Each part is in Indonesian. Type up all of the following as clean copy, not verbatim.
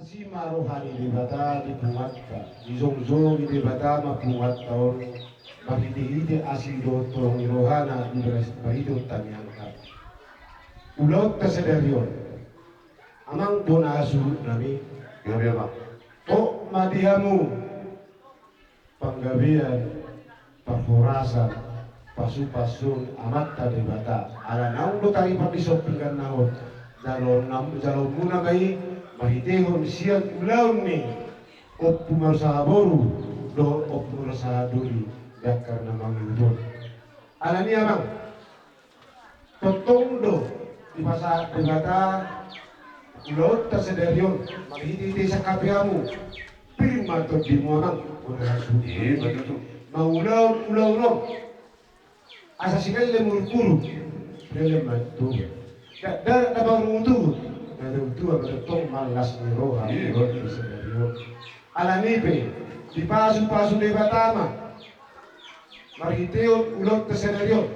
Asima rohani di bata di pungatta, di zongzong di bata ma pungatta on, bahiti asido tolong rohana di beras bahiti utami angkat. Ulaut kasadarion, amang bona asu nami, Gabriel Pak. oh madihamu, panggabian, pahurasan, pasu-pasun amat tadi bata. Ala naung do tari papisok pinggan naon, jalo muna bai mahitehon siang ulaun ni optimal sahaboru do optimal sahaduri yak karena mangudon ala ni amang totong do di masa degata ulaut tasedarion mahiti sa kapiamu pirma to di mo amang Iya betul tuh. ulaun asa sikal le murkuru le matu dar abang mutu ada dua bertong malas ni roha di senario ala nipe di pasu de batama marhiteo ulot ke senario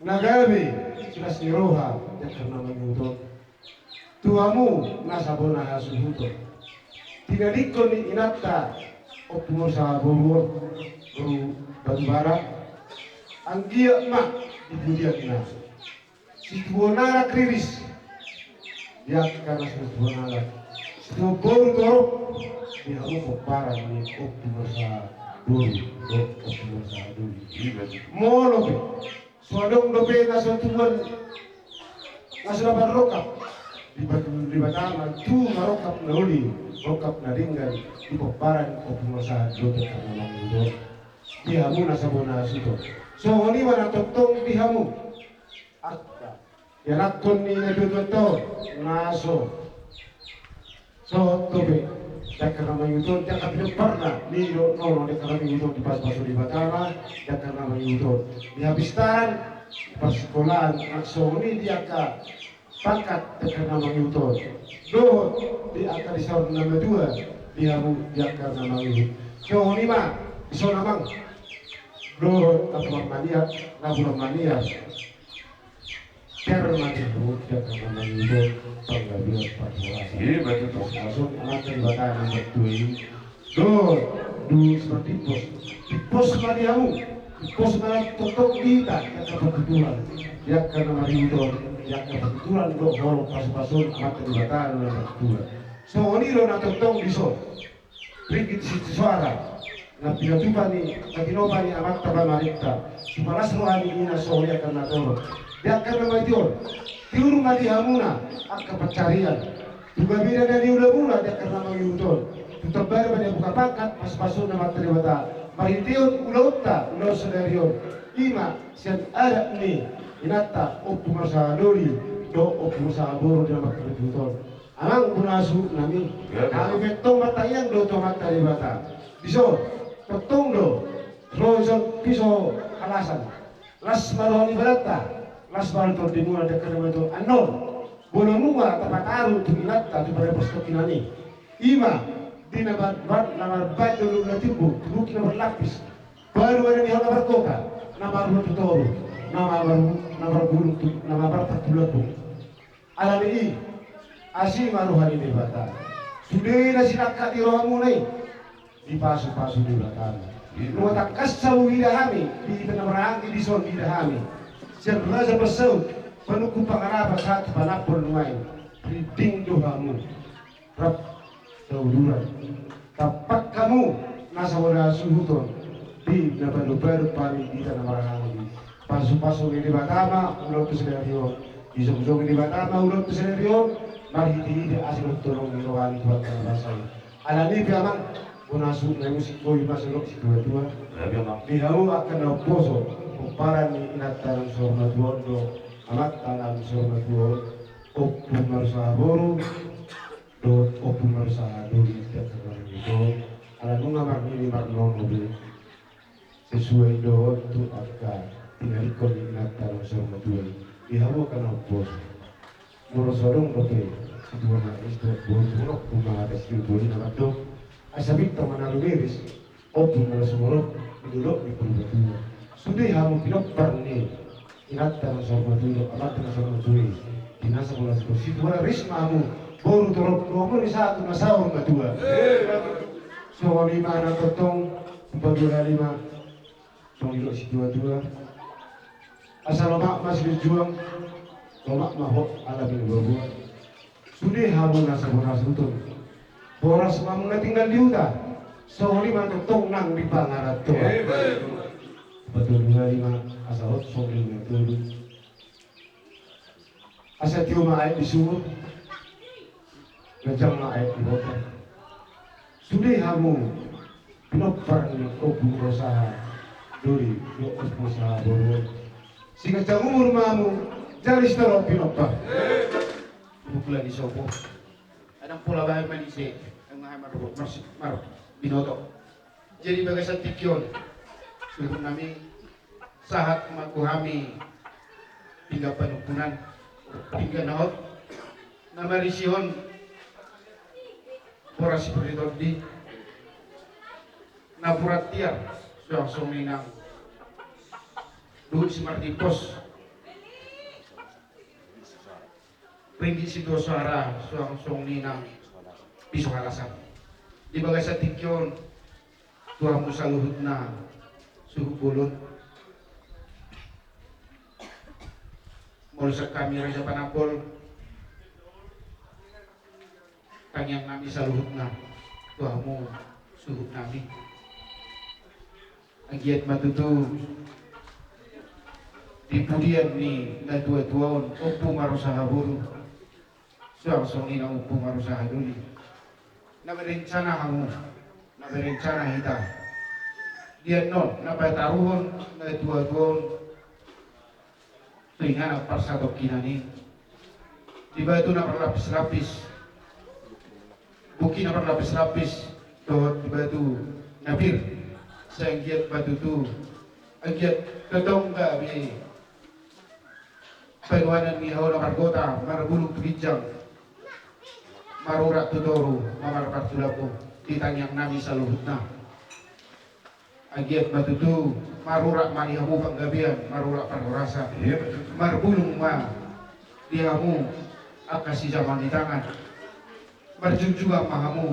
nagabe silas ni roha yang karena menyuto tuamu nasabona hasuhuto tidak dikon ni inatta optimum sahaboru guru batubara anggia mak di dunia ina situonara kriris dia karena situonara situ boru torok dia harus kopara ni optimasa dulu optimasa dulu Iya betul. molo be suadong dobe naso tuan naso dapat rokap di batama tu marokap nauli rokap naringgan di kopara optimasa dulu karena mangudo dia hamu nasabona suto so ini mana totong dihamu yanakon ni naduduto naso so tobe dakar nama yuto dakar parna ni no dakar nama yuto di pas di batara dakar nama yuto di habistaran pas sekolahan so ini dia ka pangkat dakar nama yuto do di akar di saur nama dua dia dakar nama yuto so ini mah so namang do atau mania nabulan mania karena itu dia karena menyuruh penggabian partisipasi. Iya betul tuh. Langsung anak terlibat yang berdui. Do seperti pos mariamu, pos mana totok kita yang kebetulan. Dia karena menyuruh yang kebetulan do borong pas-pasun anak terlibat yang berdua. So ini lo nak totok diso. Rikit si suara. Na pinatupa ni nakinoba ni amat taba marikta. Sumalas rohani ina sohya karena toro. Dia akan memajuan, tiuru mali hamuna, akka pencarian. Juga bila dari ulamuna dia akan memajuan. Tutebar pada buka pangkat pas-pasun nama teribata. Mahitiun ulauta, ulau sedarion. Ima sian ada ni inata optimal sahadori do optimal sahaboro dia nama teribata. Amang bunasu nami. Kami betong batayang do tomat teribata. Biso, petong do. Roison piso alasan. Las maroni berata. Las balto di mula de karena itu anon bono nua tempat aru tuminata di pada perstokinani ima di nabar dulu na timbu tubuki na berlapis baru ada di halaman kota nama baru tutoro nama gulung nama baru tertulatu ala ni asi maruhani di bata sudah na sinaka di rohamu nai di pasu-pasu di belakang lu tak kasau hidahami di tengah merangi di son hidahami Serasa besau penuku pangaraba saat panapun lumayan Riding dohamu Rab sauduran Tapak kamu nasa wala suhuton Di nabalubar pami di tanah marahani Pasu-pasu ini batama ulot kesedario Isong-isong ini batama ulot kesedario Marhiti-hiti asilot tolong mirohani tuan tanah basay Alani piamang Unasuk na musik boy masulok si dua-dua Dihamu akan nauposo para ni inatan sorna duondo amat tanam sorna duo opum marsaboru do opum marsaduri tidak terlalu itu ala nunga marni marnono bi sesuai do tu akka tinarikon inatan sorna duo dihamu kana pos morosorong dope dua na isto buruk bunga ada siu nama do asabik tamana lumiris opum marsumoro dulu di puluh sudah hamu pinopar ni ingat tanah sama dulu amat tanah sama dulu dinasa bola situ situ rismamu Baru turun nomor satu na sahur na dua. So 5 na totong 45. So ilo si dua. Asal lemak masih berjuang, lemak mahok alamin berbuat. Sudah hamun nasa boras betul. Boras mamuna tinggal di hutan. So 5 totong nang di pangarat tua. Betul 25 asal hot so 5 dulu. Asal tiuma air di sumur. Ngejang na ayat di bawah. Sudah hamu pinopar ni obu rosaha dori yo rosaha borwo. Sing ngejang umur mamu jalis taro pinopar. Bukulah di sopo. Adang pula bahay manise ang mga mar binoto. Jadi bagasan tikyon. Suruh nami sahat makuhami hingga panupunan hingga naot namarisiyon Boras seperti tadi, napurat tiar, langsung minang. Duit seperti pos, ringgi situ suara, langsung minang. Pisau alasan. Di bagai tikyon, Tuhan Musa luhutna, suhu bulut. Mulusak kami Raja Panapol. Kanyang nami saluhutna tuamu suhut nami agiat matutu di pudian ni na tua-tuaon upu marusaha buru langsung ina upu marusaha duli na berencana kamu na berencana hita dia non na pataruhon na tua-tuaon tingana parsatok kinani di batu na berlapis-lapis Bukin apa lapis-lapis dohot batu nabir sanggiat batu tu agiat tetongga bi penuanan ni hawa margota marbuluk bijang marurat tutoru mamar partulapo ditanyang nami saluhutna agiat batu tu marurat manihamu panggabian marurat parorasa marbulung ma dihamu akasi zaman di tangan berjunjungan mahamu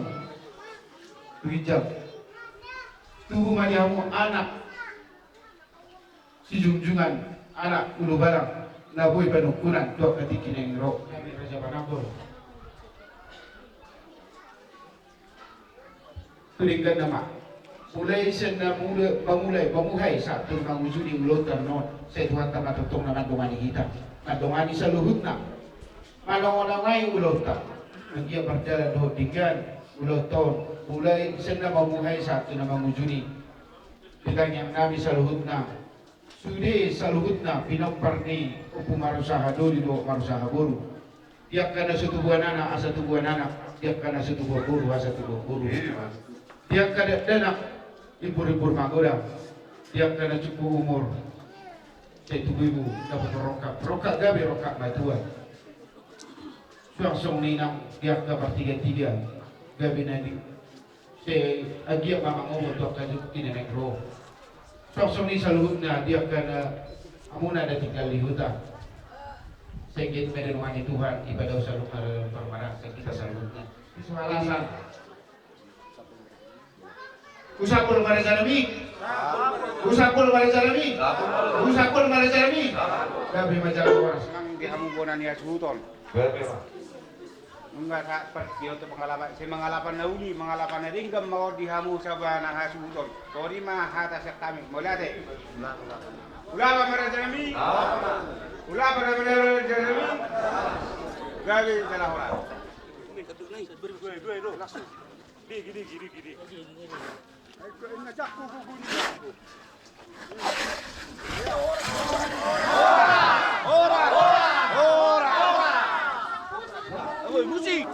bijak tubuh manihamu anak si junjungan anak ulu barang nabui penukunan tua ketikin yang roh kami Raja Panapol turingkan nama mulai sena pemulai satu mangujudi ulotan non saya Tuhan tanah tutong naman dumani kita dumani sa luhut na malawalangay ulotan dia berjalan doh tinggal ulah tahun mulai sena mamuhai satu nama mujuni dengan yang nabi saluhutna sudah saluhutna pinamparni upu marusaha doli do marusaha boru dia kana setubuhan anak asa tubuhan anak dia kana setubuhan boru asa tubuhan boru dia kana danak impur-impur magoda dia kana cukup umur saya tubuh dapat rokak gabe rokak batuan langsung ninang dia kabar 3-3 gabi nadi saya agiat mama ngomong tuh kajuk nenek roh langsung ni saluhutna dia kana amuna ada tinggal di hutan saya gitu medan wani Tuhan ibadah saluh permarah saya kita saluhutna itu alasan usapul mare jalami usapul mare jalami usapul mare jalami gabi majalah waras nang dihamu bonan ya suhuton enggak dapat dia untuk pengalaman saya mengalapan na ringgam mau dihamu sa na hasuton tori ma hata sa kami molate ulama marajalami ulama marajalami gabi salah ora gini ngajak kuku ora musik.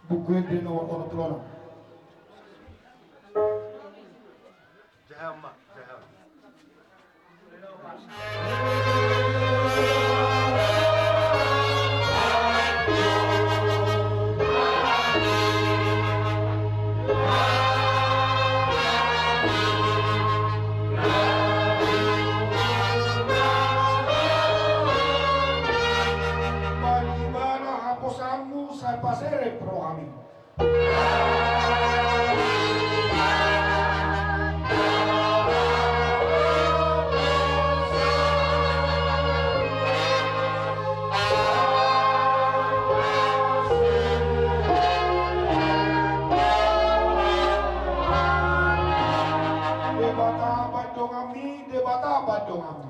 buku di nomor orang telona. Jaham, Mak. Jaham. Bagaimana hapusanmu saya pasere pro kami. Debat apa dong kami?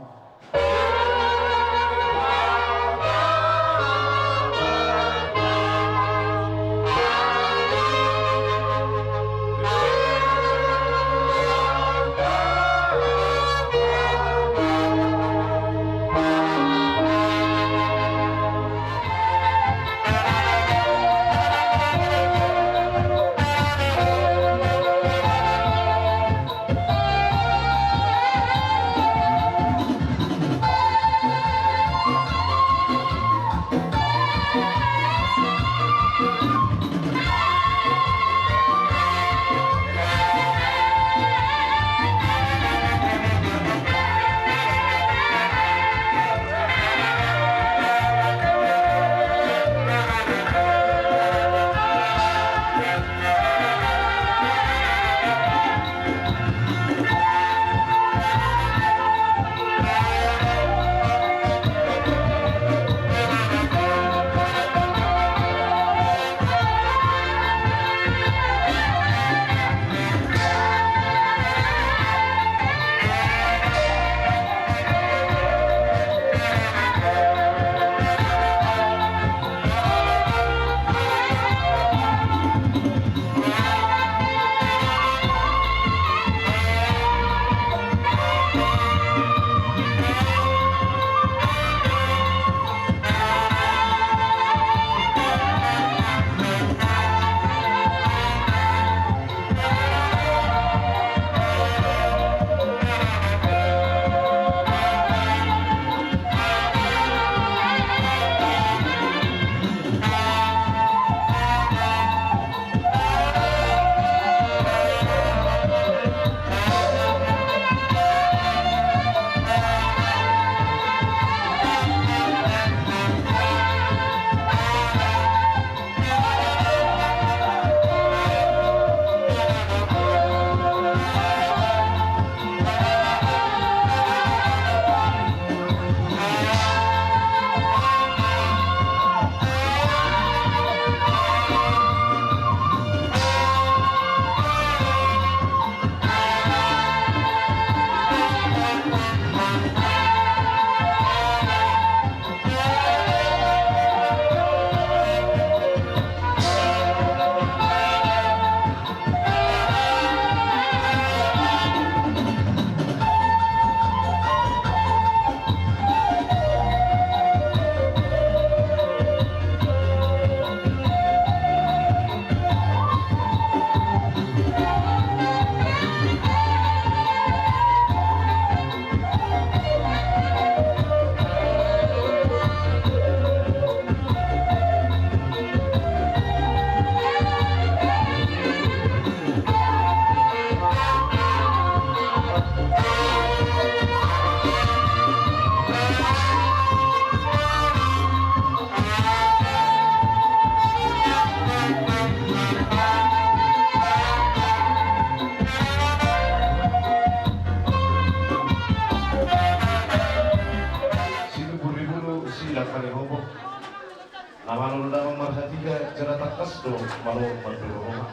Malu berdua.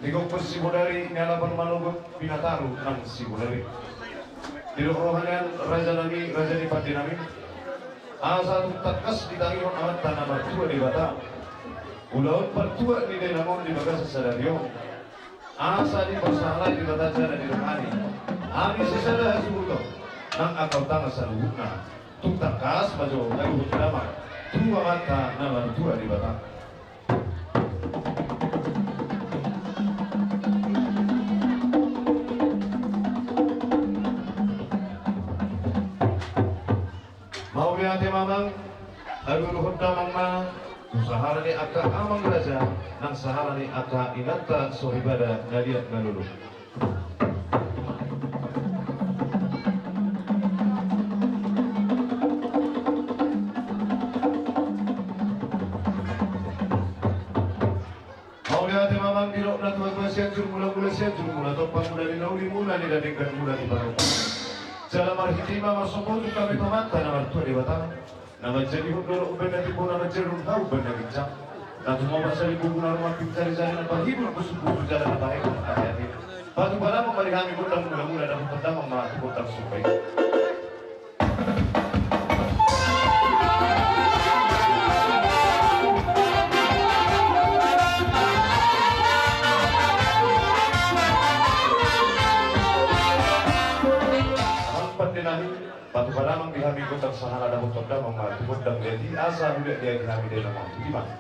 Niko persibodari nyalapan manugut pinataru nang sibodari. Di rohangan Raja Nami, Raja Dipati Nami. Asal takas ditanggung amat tanah mertua di Batam. Ulaun pertua di Denamon di Bagas Sadario. Asa di Persala di Bataja dan di Rohani. Ami sesada subuto. Nang akau tangan salubuna. Tuk takas majo lalu utama. Tua mata nama mertua di Batam. Aguluhod damang ma usaha ni aka amang raja nang sahala ni aka inanta sohibada naliat nalulu. Mauliati mamang dirok na tua-tua sianjur mula topang mula ni nauli mula ni dadingkan mula di barok. Jalan marhitima masoko tu kami pemanta nama tua di batang. Nama jadi hudor uben nanti pun nama jerun tahu benar bincang. Nanti mau masa di buku rumah pincari jalan apa hidup bersuku jalan apa yang hati-hati. Batu bara memberi kami kutang mula-mula dan pertama mati kutang supaya. Batu padamang dihami kutang sahala dan kutang damang mati kutang jadi asa tidak dia dihami dia nama gimana?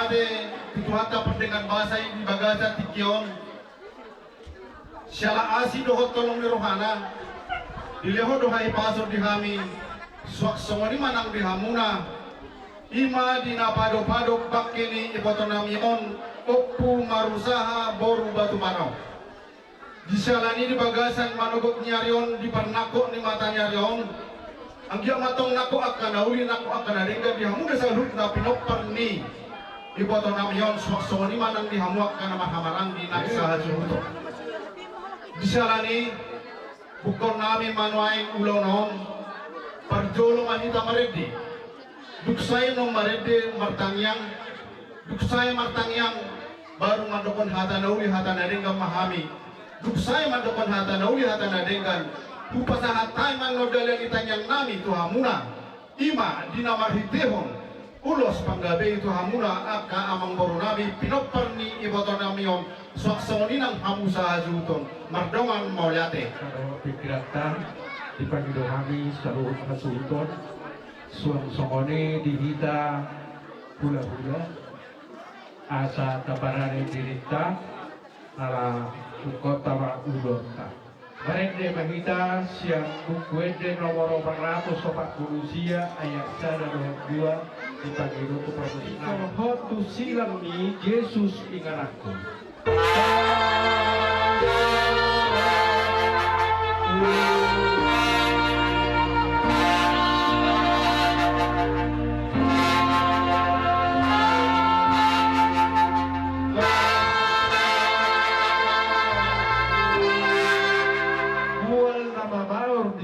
ade tutuhata pendengar bahasa ini bagaja tikion syala asi dohot tolong ni rohana dileho dohai pasor dihami suak songoni manang dihamuna ima dina pado-pado bakini ipotonamion oppu marusaha boru batu manau disalani di bagasan manogot nyarion di parnako ni mata nyarion anggia matong nako akan nauli nako akan adengga dihamuna salut na pinopar ni ipotonamion suak songoni manang dihamuak kana mahamarang di naksa hajuto disalani bukon nami manuain ulonon parjolo manita maredi duksay no maredi martangyang duksay martangyang baru mandokon hata nauli hata nadenggan mahami duksay mandokon hata nauli hata nadenggan upasa hatai man nodalian itanyang nami tuhamuna ima dinamarhitehon ulos panggabe itu hamuna aka amang boru nabi pinoparni ibotonamion suaksoninang hamusa hajuton mardongan mauliate kalau pikiratan di pagi kami seluruh hasulton suang songone dihita pula-pula asa tabarane dirita ala kota wa udota barende mahita siang bukuende nomor 440 sia ayat 1 2 di pagi itu promosi hotu silang ni Yesus ingat aku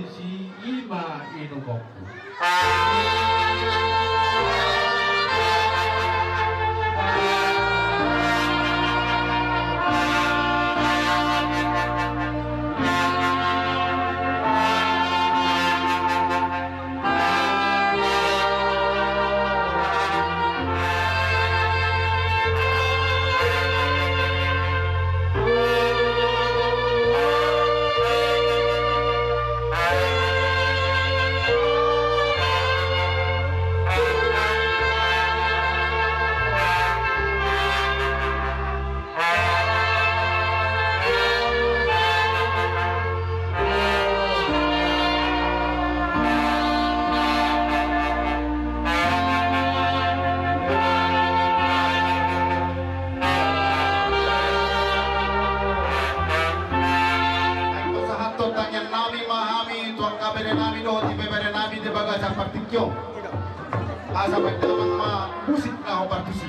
si ima inugoku asa pagdamang musik na ako partisi.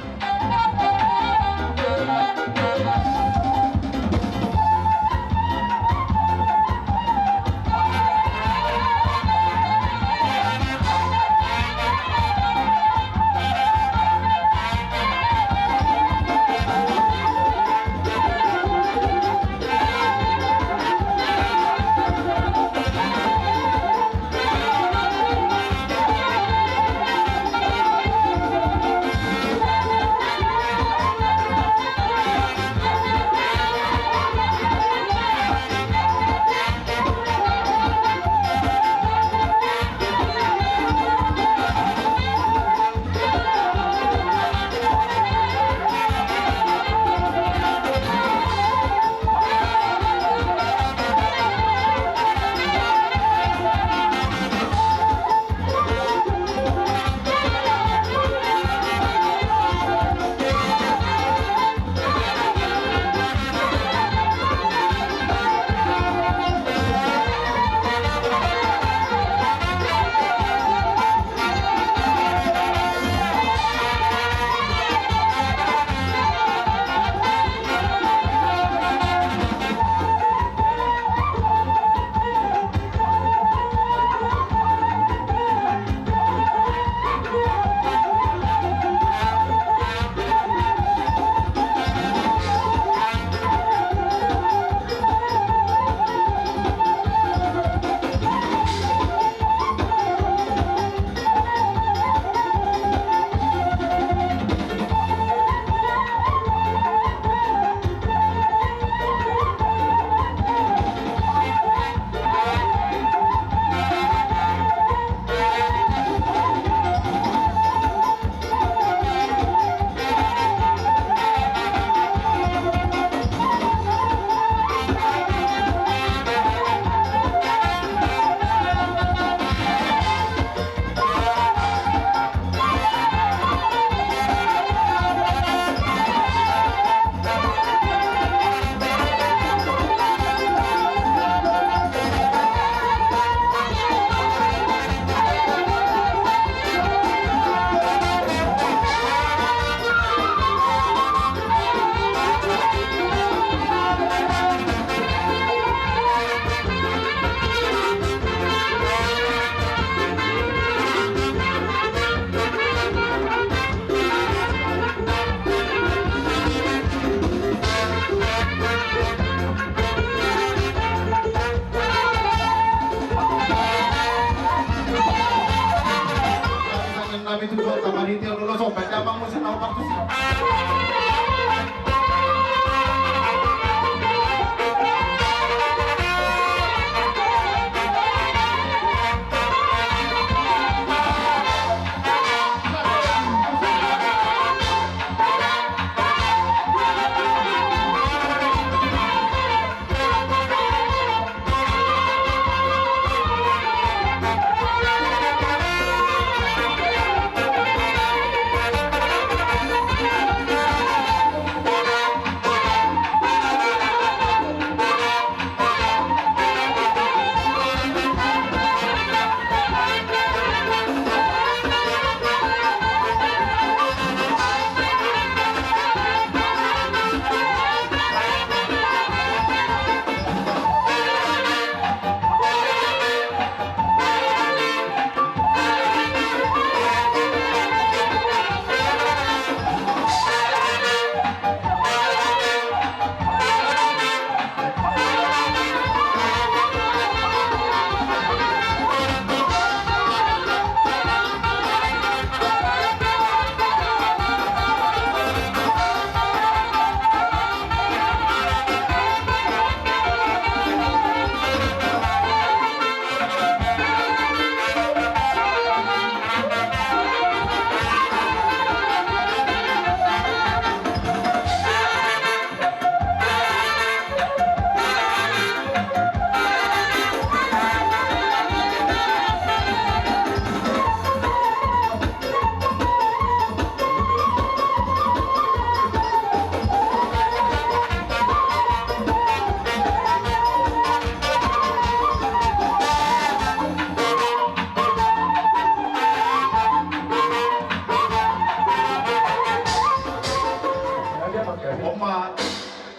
ma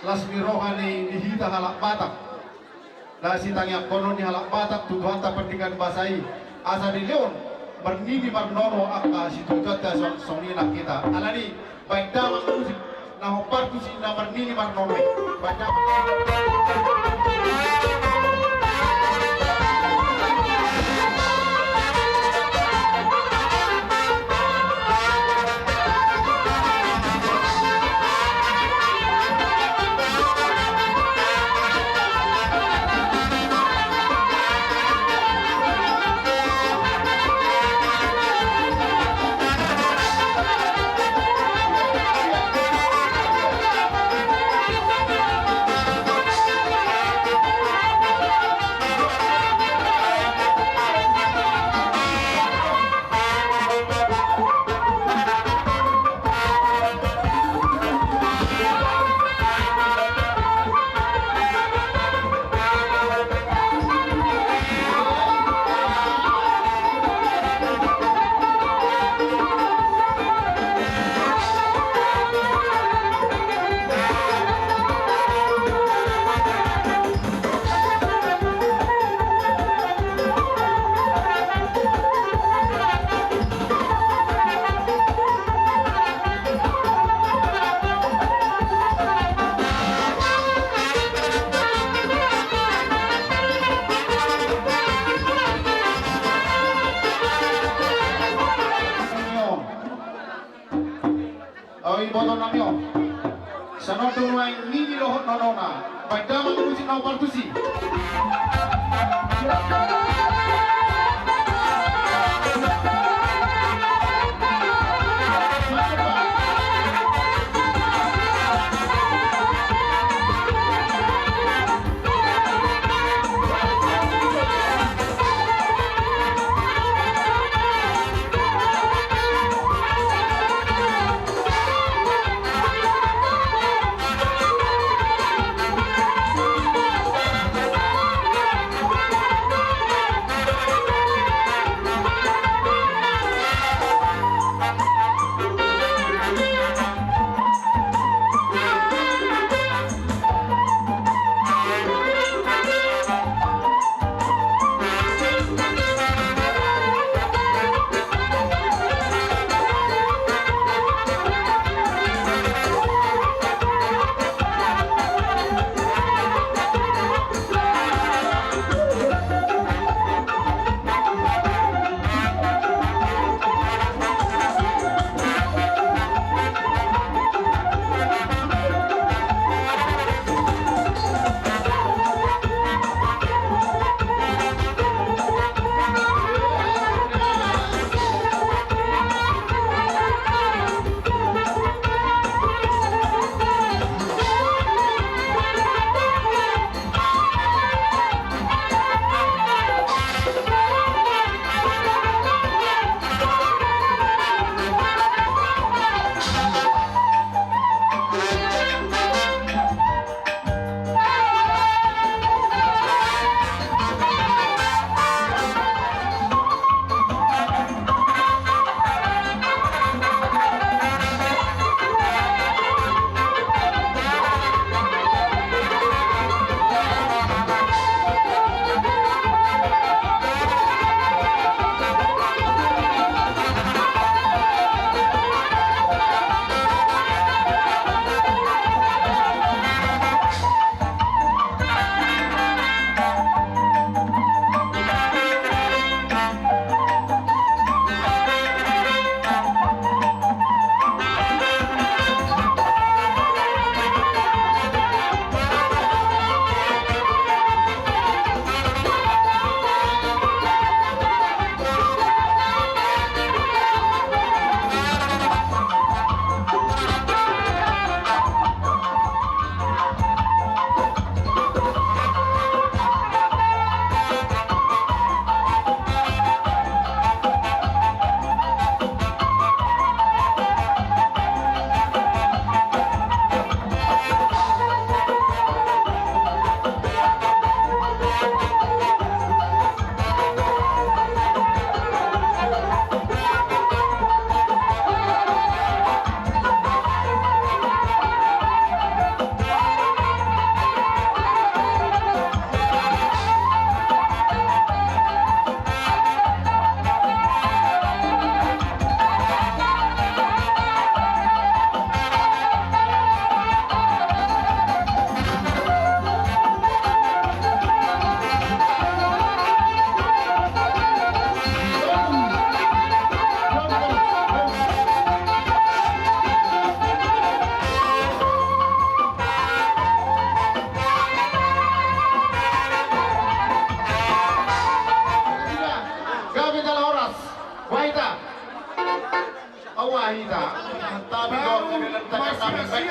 lasmi rohani dihita halak batak. Lah sitang yang konon di halak batak tuduhan ta pendikan basai asa di leon bernini marnono aka situ jota sonina kita. Alani baik dalam musik nah partu si na bernini marnono. Baca boton namyo sanotong lain nini lohot nonona baik dalam musik nau partusi.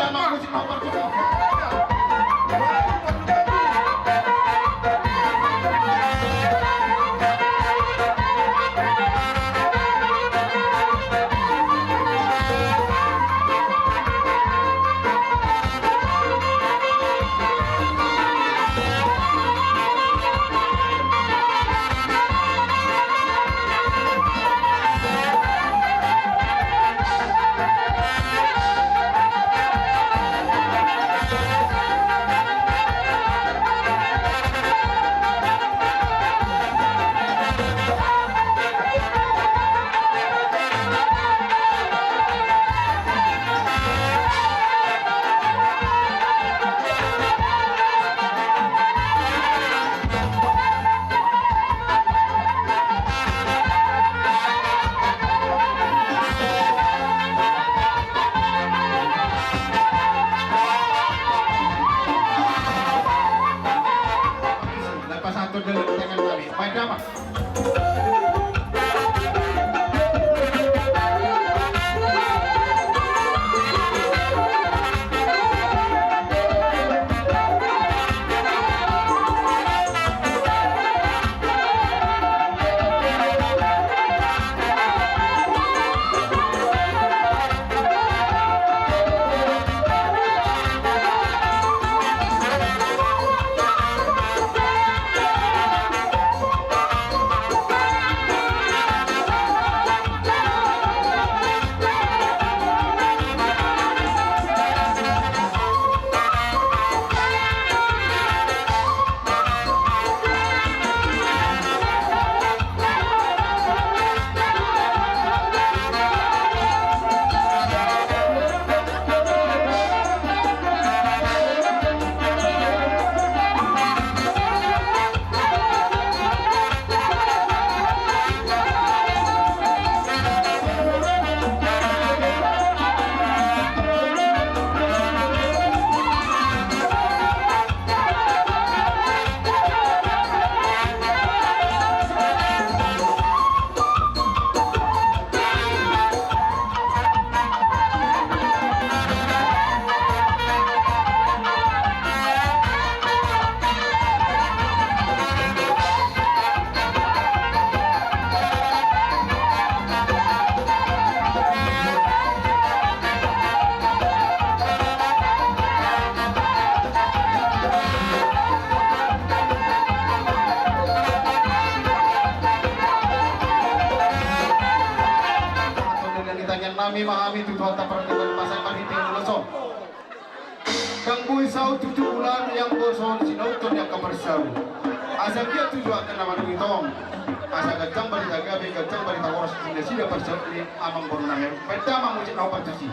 damang musik mau pertusi. Lepas satu dengan tangan kami. Main damang. Nami mahami tujuan tak perhatikan pasang perhitungan losong. Kang bui sau 7 bulan yang kosong sinauton yang kebersaru. Asa dia tujuan kena manu itong. Asa gajang bari tagabi gajang bari tawaras sida perserti amang bornaher. Pertama mujud nau pertusi.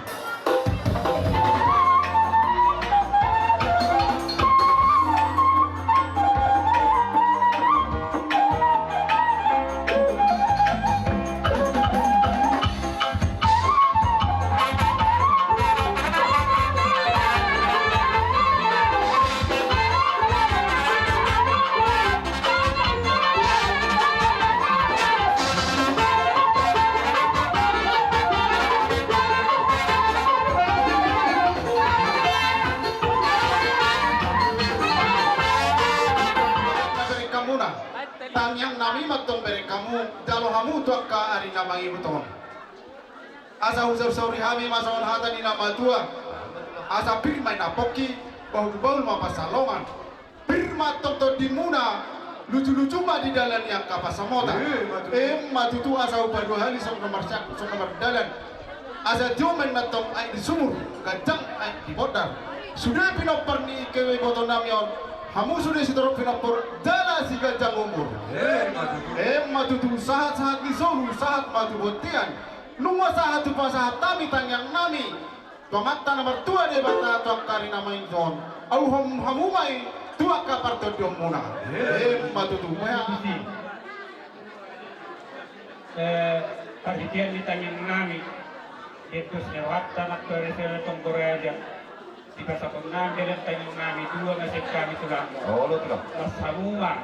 Tang yang nami matong beri kamu jalo hamu tuak ka ari namangi butong. Asa usap sauri hami masawan hata ni nama tua. Asa pir main apoki bau mapasalongan. Pir matok to dimuna lucu-lucu mah di dalan yang kapasamota. Matutu asa upah 2 hari sok nomor dalan. Asa jomen matong ay di sumur gajang ay di bodar. Sudah pinopar ni kewe boto namyon. Hamu sudah sitorok pinapor jala si gajang umur. Matutu sahat di solu sahat matu botian. Nungwa sahat tu pasahat tami tangyang nami. Pamata nomor 2 de bata tuak kari nama injon. Au hamu mai tuak kapar todiom muna. Matutu Perhatian di tangyang nami. Itu lewat tanah keresel tongkoreja. Di pasal pengang dalam tangyang nami 2 ngasih kami tulang. Oh, lo tulang. Semua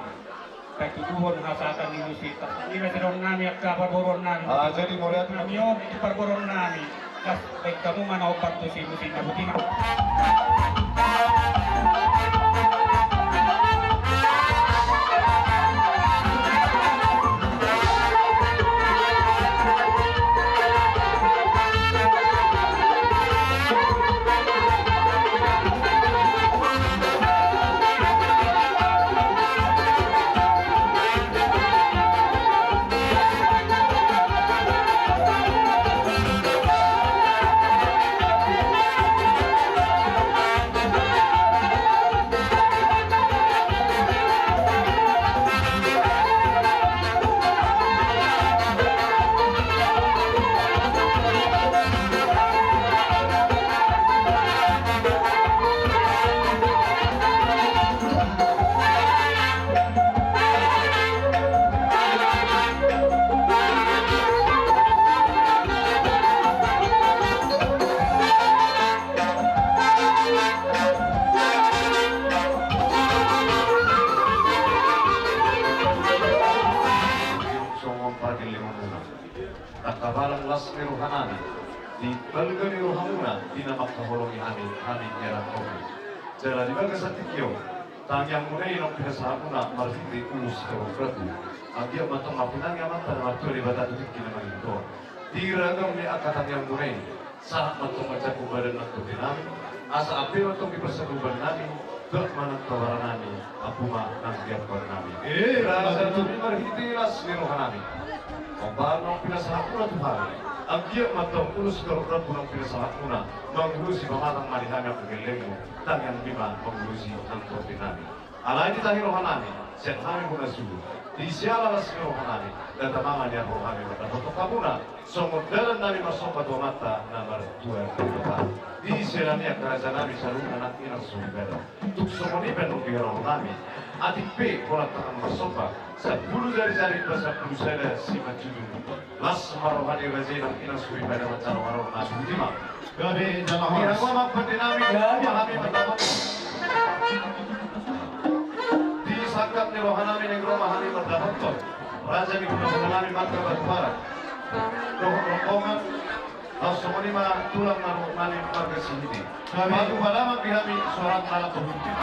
kaki duhon hasatan universitas. Ini masih dong nami kabar boron nami. Jadi mau lihat Kami om itu perboron nami. kas baik kamu mana opat tuh si musim butina. Takabalang las ni Ruhanani di balga ni Ruhamuna dinamak kaholongi Hamid nyerah kopi. Jala di balga satikyo tangyang munay nong pinasahapuna marfiti ulus kerokratu. Agia matong mapinang yaman tan martu di batatu kinaman ito. Tiragam ni akatan yang munay saat matong macaku badan nakto dinami asa api matong ipersakuban nami ke manang tawaran nami apuma nang tiapkan nami. Rasa nami marfiti las ni Ruhanani. Pembanong pinasahapuna Tuhan ang giyak matong ulus kerokratu ng pinasahapuna mangulusi pamatang marihami ang pagilemo tangyang bima mangulusi ang kortinami. Alay di tahi rohanami, sen kami muna suhu. Di siala las ni rohanami, dan tamaman niya rohami matapotok kamuna. Songod dalan nami masopat wa mata namar 2 depan. Di siala niya kerajaan nami sarung anak inang sumbeda. Tuk somoni penong biharo nami. Atik P kolat takang masopat. Sa bulu dari basa bulu saya si macudung. Las marohani razina inang sumbeda macaro marong nasi budimak. Gabi Jamahor. Hiragwa magpatinami mahami matapot. Disangkap ni rohanami negro mahami matapot. Raja ni punang-punangami maka batbarat. Rombongan langsung menima tulang naruh-naruh warga sini. Batu halaman dihami surat malam pemimpin.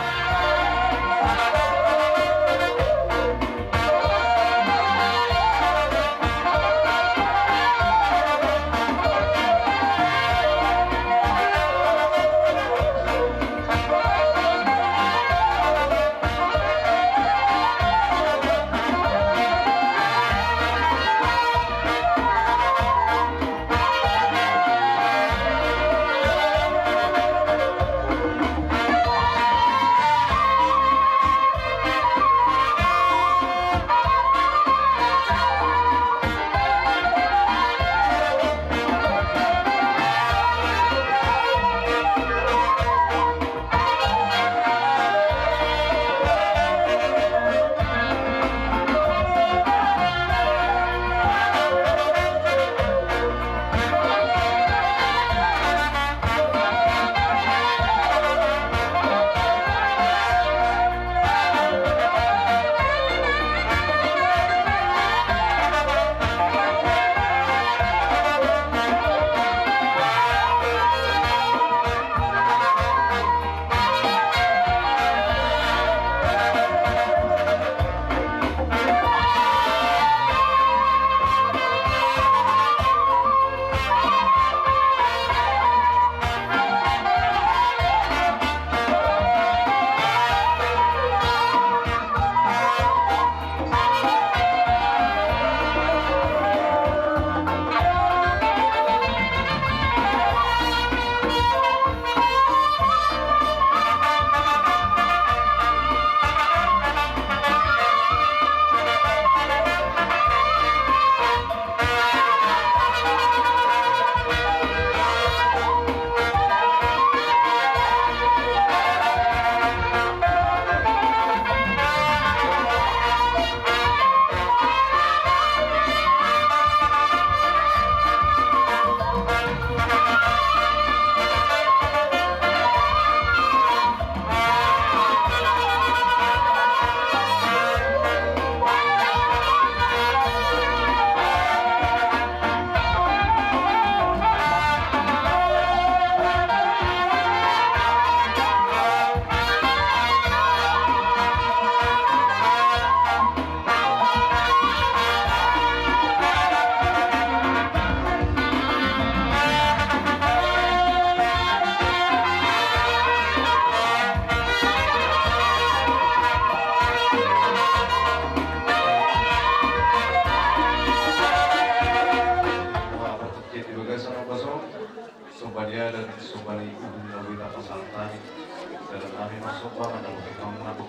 masuk banget dalam kamu nabu.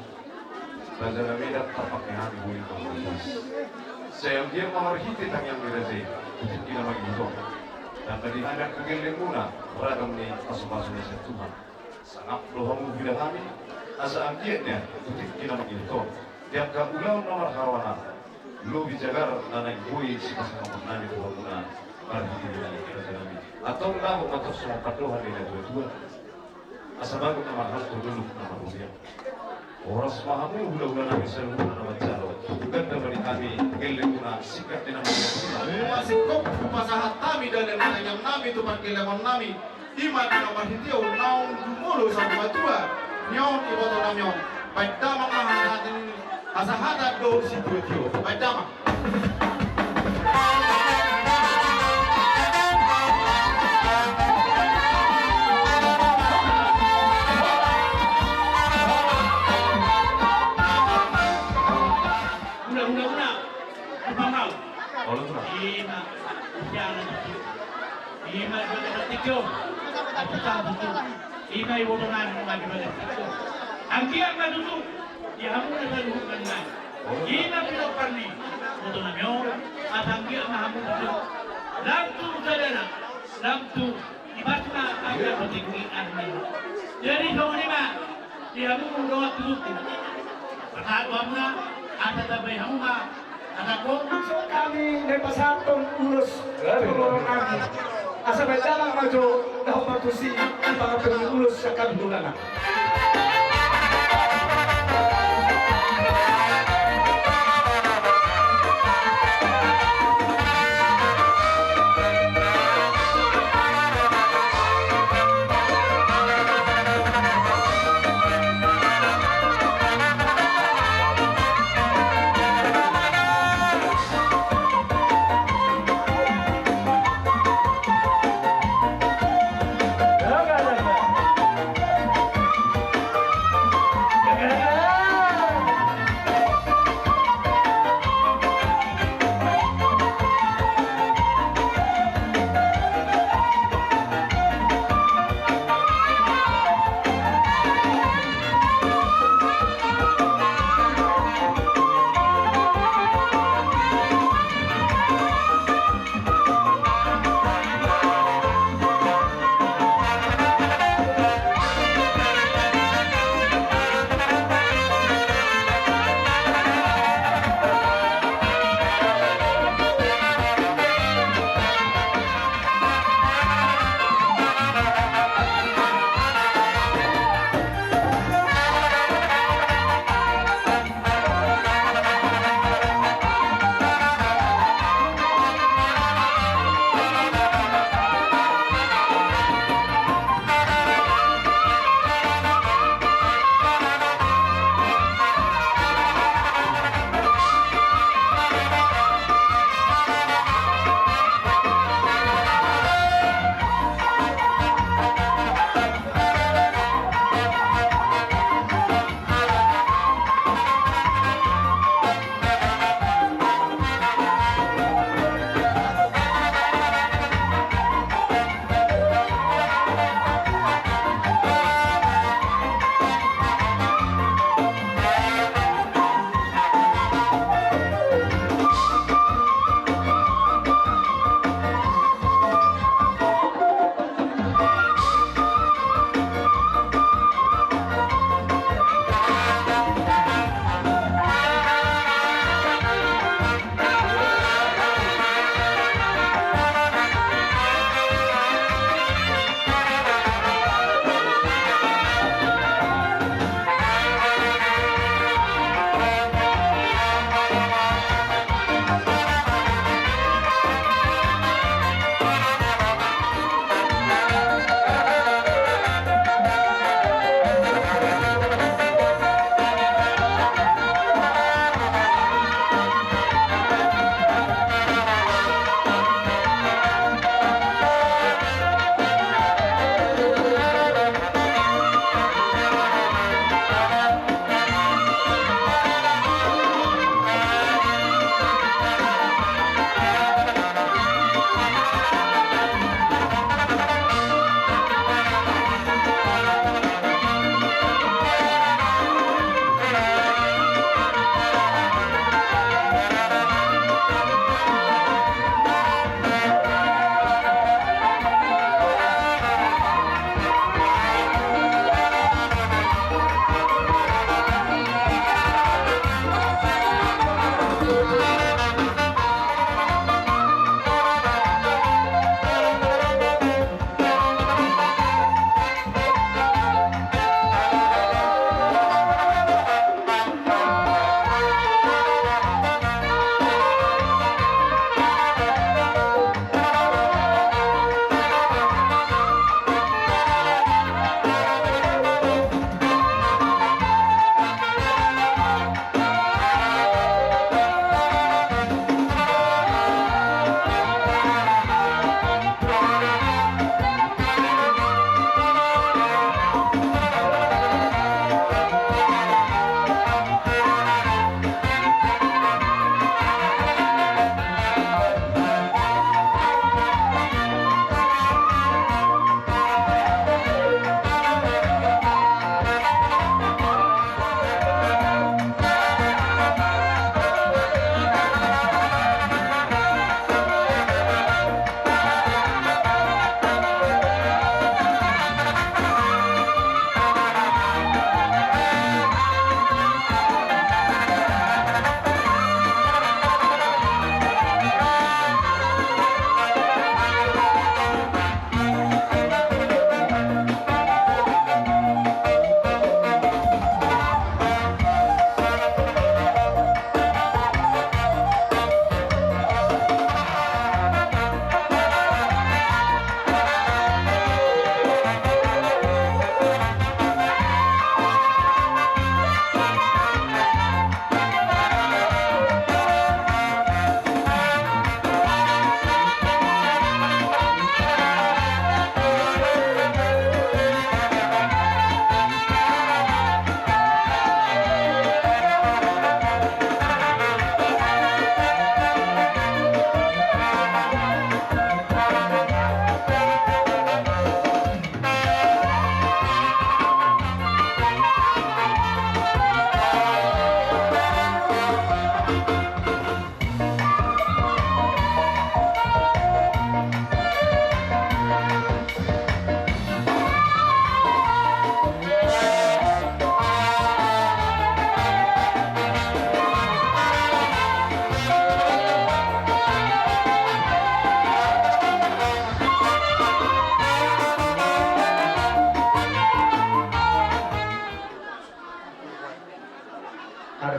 Raja Nabi dah terpakai hati bui kamu terus. Saya dia mengarhiti tang yang direzi, kita lagi butuh. Dan tadi ada kegeling guna, beragam ni masuk-masuknya saya Tuhan. Sangat lohamu bila kami, asa akhirnya kita lagi butuh. Tiap ulang nomor hawana, lu bijagar naik bui si pasangan nani Tuhan guna. Arhiti dengan Raja Nabi. Atau lahu atau semua paduhan ini dua-dua. Asa bagus nomor hal tu dulu nomor usia. Orang semahamu hula-hula nabi selalu nama jalo. Bukan dari kami gelenguna sikat di nama Allah. Masih kok pasahat kami dan yang nami itu pakai lemon nami. Ima di nomor hitiau naung mulu sama tua. Nyon iboto namyon. Baik dama mahat ini asahada do situ itu. Baik dama. Ima, jangan itu. Ima benar tiga. Apa tahu itu? Ima ibu dengan lagi benar tiga. Angkian kan itu. Ya kamu dengan hubungan lain. Ima pilih perni. Untuk namanya, angkian kamu itu. Lampu saudara, lampu. Ibaratnya akan bertinggi armi. Jadi kamu ni mah, dia kamu doa tutup. Perhatian kamu ada tapi kamu mah. Kami nepasatong ulos tulong kami. Asa dalang maju dah matusi para ulos sa kadulana.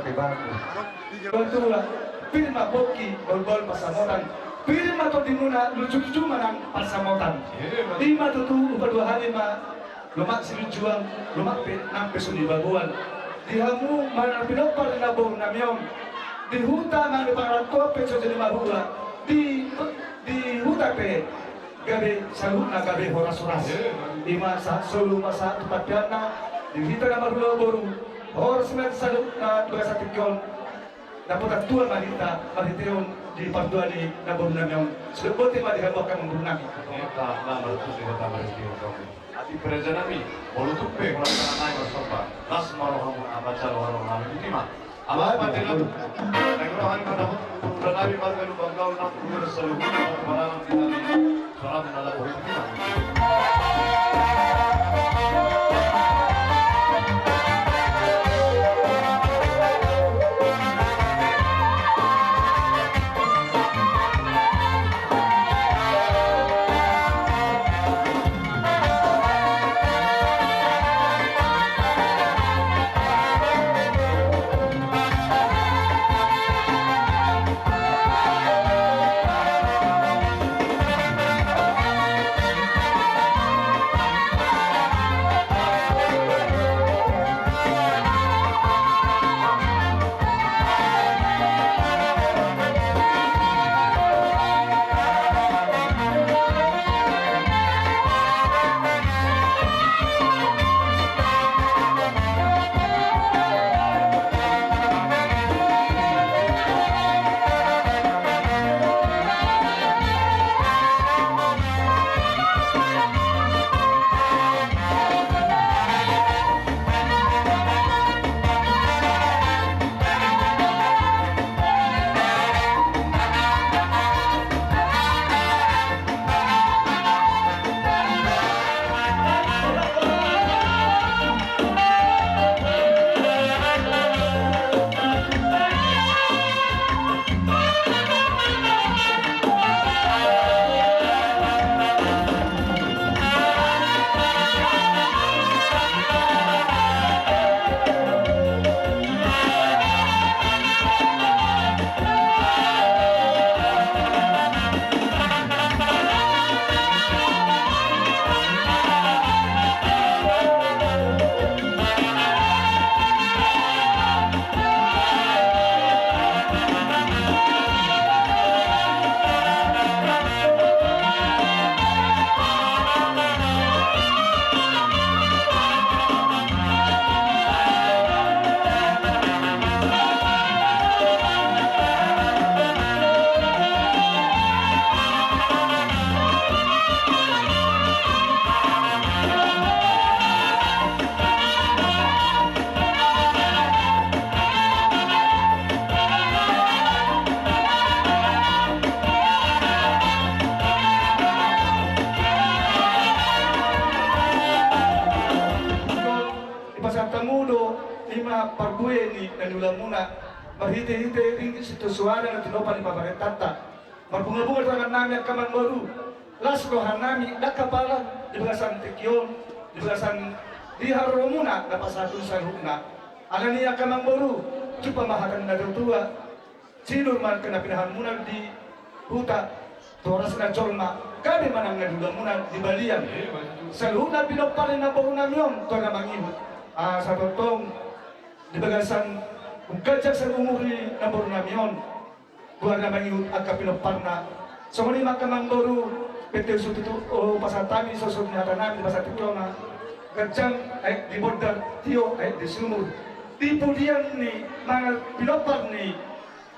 pakai batu. Betul, firma boki bol-bol pasamotan. Firma to dimuna lucu-lucu manang pasamotan. Lima tutu upa 2 hari lumak silujuan, lumak nampe suni baguan. Dihamu mana pinopar na bong namyon. Di huta mang iparanto peso jadi mahua. Di huta pe gabe salut na gabe horas-horas. Di masa solo masa tempat piana di hita na mahula boru. Horas na salut na dua satikyon. Dapat tuan mahita mahiteon di parduan ni nabor namyon. Seboti mah dihabakan membrunami. Kita nama itu sudah tambah di kami. Ati preja nami, bolu tupe kalau kita naik bersobat. Las marohamu abaca warung nami itu mah. Allah patilah. Negrohan pada udah nabi marga lu bangkau nak udah seluruh barang kita di salat dalam itu mah. Parbue ni nanulang muna mahite-hite ring situ suara na tinopan ni pabaretata marbunga-bunga tangan nami at kaman baru las rohan nami nakapalan di bagasan tekyon di bagasan di haro muna napasatun sa rukna ala niya kaman baru cupa mahatan na tua sinur man kanapinahan muna di huta toras na jolma kami manang nadulang muna di balian sa rukna pinopalin na baru namyon to na mangihut sa totong di bagasan kung kajak sa umuri na baru namyon buwan na mangihut at kapinoparna so muli makamang baru pete sututu o pasatami sosod ni hata namin pasatito na kajang ay di bordar tiyo ay di sumur di pudian ni mga pinopar ni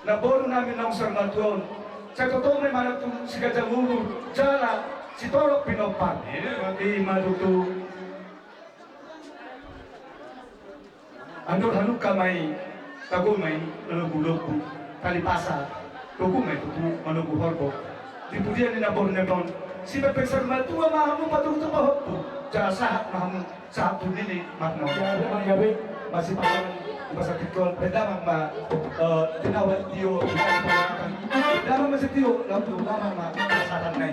na baru namin ng sarmatuon sa totoo may mga si kajang umur jala si Torok pinopar di maduto andor haluk kamay tagumay lalubu-lubu talipasa tagumay tutu manubu horbo di pudian ni nabor nebon si bepesar matua mahamu patutu pahoppu jara sahat mahamu sahat tudini makno ya manggawe masih pasangan di pasar tikol pedamang ma tinawa tiyo pedamang masih tiyo lalu lama ma saran nai